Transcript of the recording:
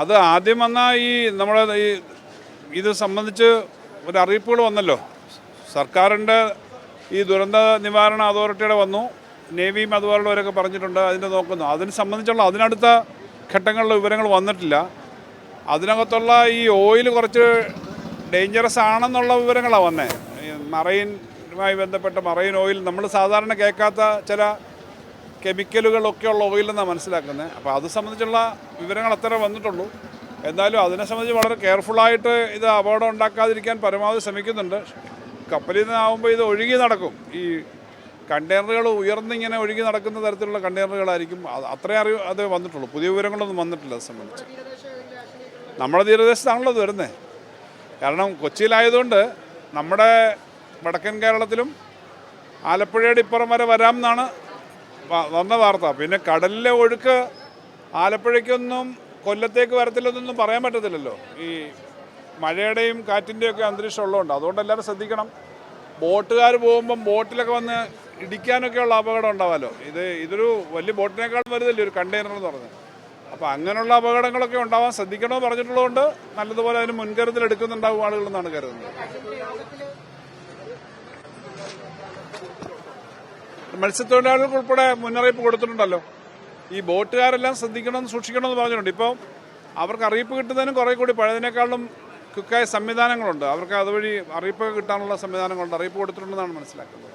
അത് ആദ്യം വന്ന ഈ നമ്മുടെ ഇത് സംബന്ധിച്ച് ഒരു അറിയിപ്പുകൾ വന്നല്ലോ. സർക്കാരിൻ്റെ ഈ ദുരന്ത നിവാരണ അതോറിറ്റിയുടെ വന്നു, നേവിയും അതുപോലുള്ളവരൊക്കെ പറഞ്ഞിട്ടുണ്ട്, അതിൻ്റെ നോക്കുന്നു. അതിനെ സംബന്ധിച്ചുള്ള അതിനടുത്ത ഘട്ടങ്ങളിലെ വിവരങ്ങൾ വന്നിട്ടില്ല. അതിനകത്തുള്ള ഈ ഓയിൽ കുറച്ച് ഡേഞ്ചറസ് ആണെന്നുള്ള വിവരങ്ങളാണ് വന്നത്. മറൈനുമായി ബന്ധപ്പെട്ട മറൈൻ ഓയിൽ നമ്മൾ സാധാരണ കേൾക്കാത്ത ചില കെമിക്കലുകളൊക്കെയുള്ള ഓയിലെന്നാണ് മനസ്സിലാക്കുന്നത്. അപ്പോൾ അത് സംബന്ധിച്ചുള്ള വിവരങ്ങൾ അത്ര വന്നിട്ടുള്ളൂ. എന്തായാലും അതിനെ സംബന്ധിച്ച് വളരെ കെയർഫുള്ളായിട്ട് ഇത് അപകടം ഉണ്ടാക്കാതിരിക്കാൻ പരമാവധി ശ്രമിക്കുന്നുണ്ട്. കപ്പലിൽ നിന്നാകുമ്പോൾ ഇത് ഒഴുകി നടക്കും. ഈ കണ്ടെയ്നറുകൾ ഉയർന്നിങ്ങനെ ഒഴുകി നടക്കുന്ന തരത്തിലുള്ള കണ്ടെയ്നറുകളായിരിക്കും. അത്രയും അത് വന്നിട്ടുള്ളൂ. പുതിയ വിവരങ്ങളൊന്നും വന്നിട്ടില്ല അത് സംബന്ധിച്ച്. നമ്മുടെ തീരദേശത്താണല്ലോ അത് വരുന്നത്. കാരണം കൊച്ചിയിലായതുകൊണ്ട് നമ്മുടെ വടക്കൻ കേരളത്തിലും ആലപ്പുഴയുടെ ഇപ്പുറം വരെ വരാം എന്നാണ് വന്ന വാർത്ത. പിന്നെ കടലിലെ ഒഴുക്ക് ആലപ്പുഴയ്ക്കൊന്നും കൊല്ലത്തേക്ക് വരത്തില്ലെന്നൊന്നും പറയാൻ പറ്റത്തില്ലല്ലോ. ഈ മഴയുടെയും കാറ്റിൻ്റെയൊക്കെ അന്തരീക്ഷം ഉള്ളതുകൊണ്ട് അതുകൊണ്ട് എല്ലാവരും ശ്രദ്ധിക്കണം. ബോട്ടുകാർ പോകുമ്പം ബോട്ടിലൊക്കെ വന്ന് ഇടിക്കാനൊക്കെയുള്ള അപകടം ഉണ്ടാവാമല്ലോ. ഇതൊരു വലിയ ബോട്ടിനേക്കാളും വലുതല്ലേ ഒരു കണ്ടെയ്നർ എന്ന് പറഞ്ഞത്. അപ്പോൾ അങ്ങനെയുള്ള അപകടങ്ങളൊക്കെ ഉണ്ടാവാൻ ശ്രദ്ധിക്കണമെന്ന് പറഞ്ഞിട്ടുള്ളതുകൊണ്ട് നല്ലതുപോലെ അതിന് മുൻകരുതൽ എടുക്കുന്നുണ്ടാവും ആളുകളെന്നാണ് കരുതുന്നത്. മത്സ്യത്തൊഴിലാളികൾക്ക് ഉൾപ്പെടെ മുന്നറിയിപ്പ് കൊടുത്തിട്ടുണ്ടല്ലോ. ഈ ബോട്ടുകാരെല്ലാം ശ്രദ്ധിക്കണമെന്ന് സൂക്ഷിക്കണമെന്ന് പറഞ്ഞിട്ടുണ്ട്. ഇപ്പോൾ അവർക്ക് അറിയിപ്പ് കിട്ടുന്നതിനും കുറേ കൂടി പഴയതിനേക്കാളും ക്വിക്കായ സംവിധാനങ്ങളുണ്ട്. അവർക്ക് അതുവഴി അറിയിപ്പ് കിട്ടാനുള്ള സംവിധാനങ്ങളുണ്ട്. അറിയിപ്പ് കൊടുത്തിട്ടുണ്ടെന്നാണ് മനസ്സിലാക്കുന്നത്.